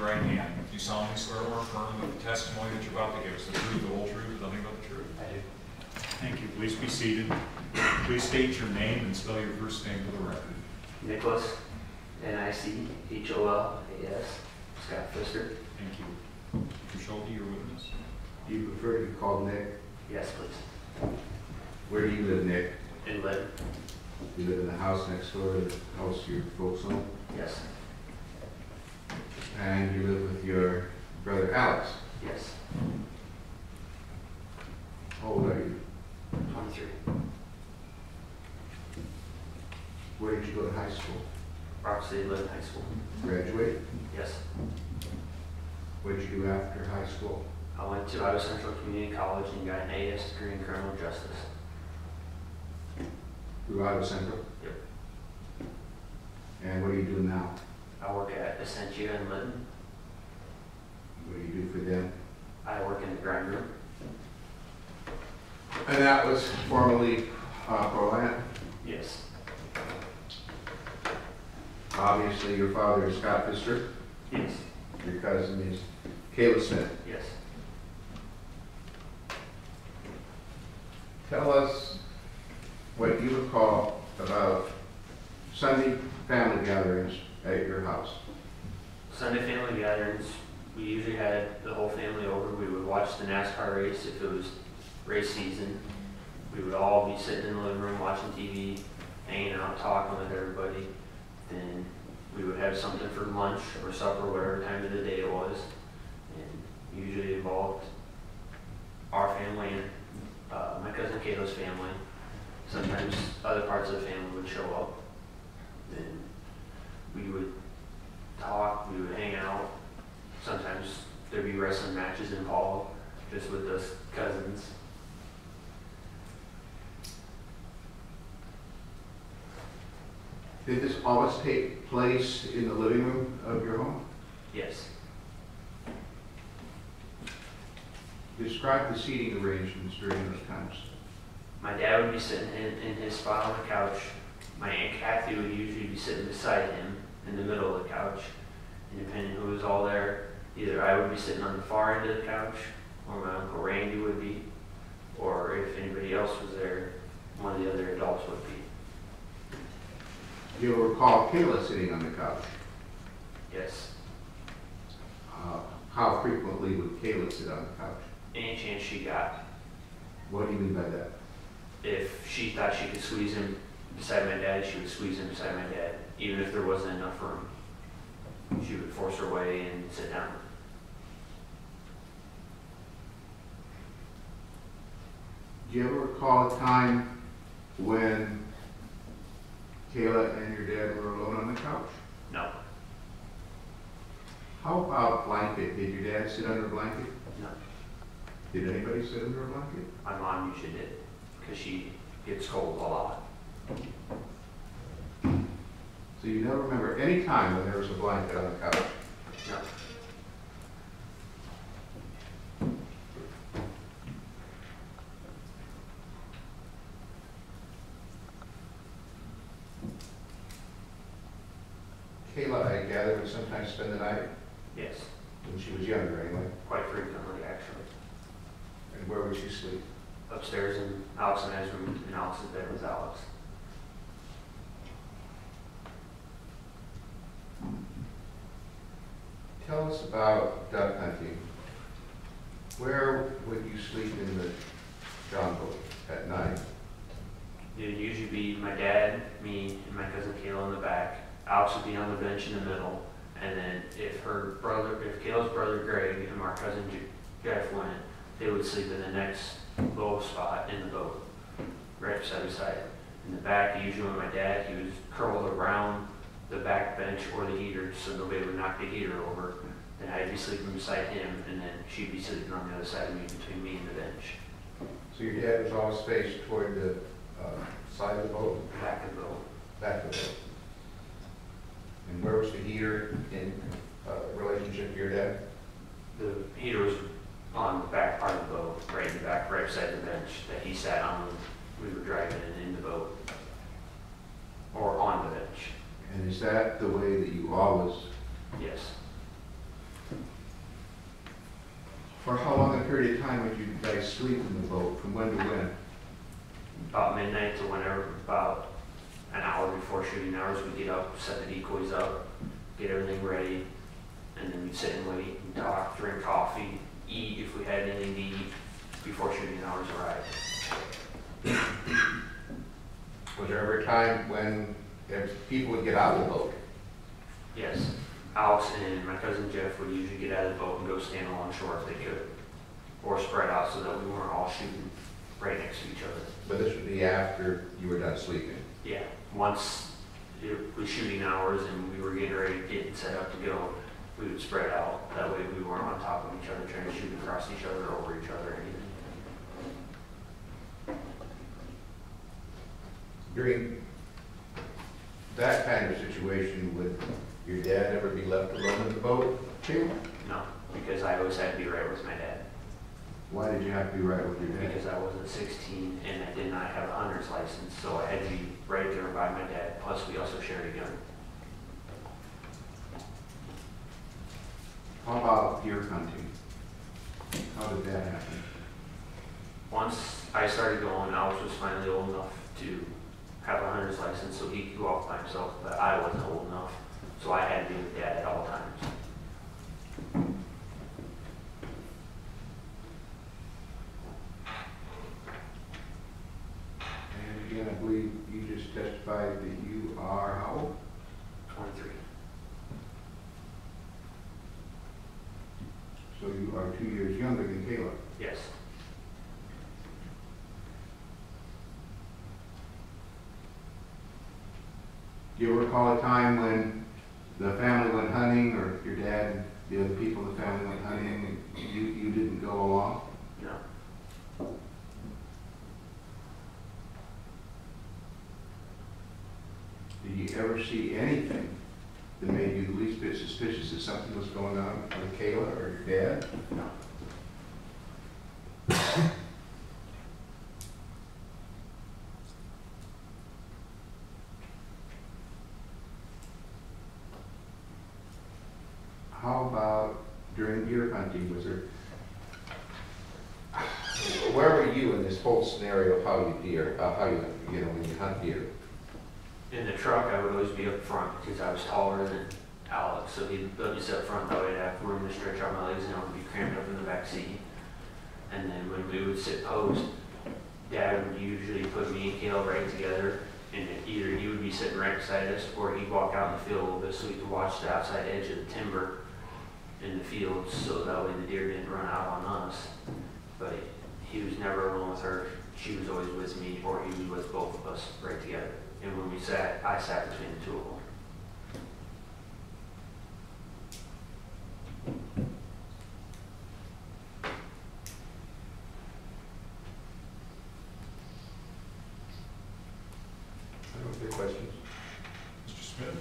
your right hand. Do you solemnly swear or affirm that the testimony that you're about to give is the truth, the whole truth, and nothing but the truth? I do. Thank you. Please be seated. Please state your name and spell your first name for the record. Nicholas, Nicholas, Scott Pfister. Thank you. Mr. Schulte, you're with us. Do you prefer to be called Nick? Yes, please. Where do you live, Nick? In Lynn? You live in the house next door to the house your folks own? Yes. And you live with your brother Alex? Yes. How old are you? 23. Where did you go to high school? Rock City Lynn High School. Graduate? Yes. What did you do after high school? I went to Iowa Central Community College and got an AS degree in criminal justice. You were out of Central? Yep. And what do you do now? I work at Essentia in Linton. What do you do for them? I work in the grind room. And that was formerly Proland? Yes. Obviously your father is Scott Pfister. Yes. Your cousin is Kayla Smith. Yes. Tell us what you recall about Sunday family gatherings at your house. Sunday family gatherings, we usually had the whole family over. We would watch the NASCAR race if it was race season. We would all be sitting in the living room watching TV, hanging out, talking with everybody. Then we would have something for lunch or supper, whatever time of the day it was. And usually involved our family and my cousin Kayla's family. Sometimes other parts of the family would show up. Then we would talk, we would hang out. Sometimes there'd be wrestling matches involved, just with us cousins. Did this always take place in the living room of your home? Yes. Describe the seating arrangements during those times. My dad would be sitting in his spot on the couch. My Aunt Kathy would usually be sitting beside him in the middle of the couch. And depending who was all there, either I would be sitting on the far end of the couch, or my Uncle Randy would be, or if anybody else was there, one of the other adults would be. Do you recall Kayla sitting on the couch? Yes. How frequently would Kayla sit on the couch? Any chance she got. What do you mean by that? If she thought she could squeeze him beside my dad, she would squeeze him beside my dad, even if there wasn't enough room. She would force her way and sit down. Do you ever recall a time when Kayla and your dad were alone on the couch? No. How about blanket? Did your dad sit under a blanket? No. Did anybody sit under a blanket? My mom usually did, because she gets cold a lot. So you never remember any time when there was a blanket on the couch? No. Kayla, I gather, would sometimes spend the night Yes. when she was younger anyway. Quite frequently, actually. And where would she sleep? Upstairs in Alex and I's room, and Alex's bed was Alex. Tell us about duck hunting. Where would you sleep in the John boat at night? It would usually be my dad, me, and my cousin Kayla in the back. Alex would be on the bench in the middle, and then if Kayla's brother Greg and our cousin Jeff went, they would sleep in the next low spot in the boat, right beside it. In the back, usually with my dad, he was curled around the back bench or the heater so nobody would knock the heater over. Then I'd be sleeping beside him, and then she'd be sleeping on the other side of me, between me and the bench. So your dad was always faced toward the side of the boat? Back of the boat. Back of the boat. And where was the heater in relationship to your dad? The heater was on the back part of the boat, right in the back, right beside the bench that he sat on when we were driving in the boat, or on the bench. And is that the way that you always Yes. For how long a period of time would you guys sleep in the boat, from when to when? About midnight to whenever, about an hour before shooting hours, we'd get up, set the decoys up, get everything ready, and then we'd sit and wait and talk, drink coffee, eat if we had anything to eat before shooting hours arrived. Was there ever a time when people would get out of the boat? Yes, Alex and my cousin Jeff would usually get out of the boat and go stand along shore if they could, or spread out so that we weren't all shooting right next to each other. But this would be after you were done sleeping? Yeah, once it was shooting hours and we were getting ready, getting set up to go, we would spread out. That way we weren't on top of each other, trying to shoot across each other, over each other, or anything. During that kind of situation, would your dad ever be left alone in the boat too? No, because I always had to be right with my dad. Why did you have to be right with your dad? Because I wasn't 16 and I did not have a hunter's license, so I had to be right there by my dad. Plus, we also shared a gun. How about deer hunting? How did that happen? Once I started going, Alex was finally old enough to have a hunter's license, so he could go off by himself, but I wasn't old enough, so I had to be with Dad at all times. And again, I believe you just testified that you are how old? 23. So you are 2 years younger than Caleb. Yes. Do you recall a time when the family went hunting, or your dad and the other people in the family went hunting, and you didn't go along? No. Did you ever see anything that made you the least bit suspicious that something was going on with Kayla or your dad? No. How about during deer hunting? Was there, where were you in this whole scenario of how you deer, when you hunt deer? In the truck, I would always be up front because I was taller than Alex, so he'd let me sit up front, that way I'd have room to stretch out my legs and I would be cramped up in the back seat. And then when we would sit post, Dad would usually put me and Caleb right together, and either he would be sitting right beside us or he'd walk out in the field a little bit so we could watch the outside edge of the timber in the fields, so that way the deer didn't run out on us. But he was never alone with her. She was always with me, or he was with both of us right together. And when we sat, I sat between the two of them. I don't have questions. Mr. Smith?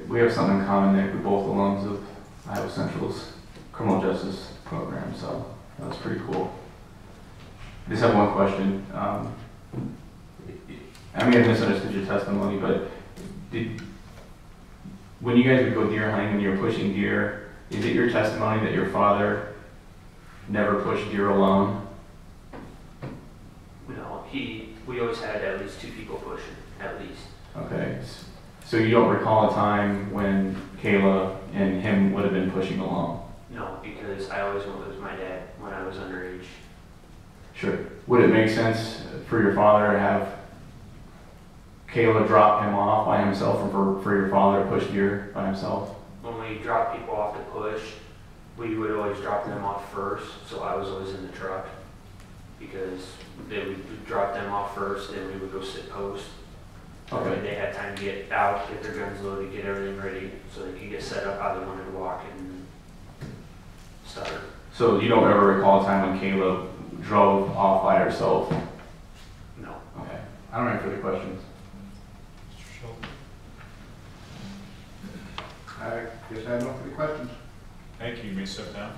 We have something in common, Nick. We're both alums of Iowa Central's criminal justice program, so that's pretty cool. I just have one question. I may have misunderstood your testimony, but when you guys would go deer hunting and you're pushing deer, is it your testimony that your father never pushed deer alone? No, we always had at least two people pushing, at least. Okay. So you don't recall a time when Kayla and him would have been pushing along? No, because I always went with my dad when I was underage. Sure. Would it make sense for your father to have Kayla drop him off by himself, or for your father to push deer by himself? When we dropped people off to push, we would always drop them off first, so I was always in the truck because they would drop them off first, then we would go sit post. Okay. They had time to get out, get their guns loaded, get everything ready, so they could get set up how they wanted to walk and start. So you don't ever recall a time when Kayla drove off by herself? No. Okay. I don't have any further questions. Mr. Shelton? I guess I have no further questions. Thank you. You may sit down.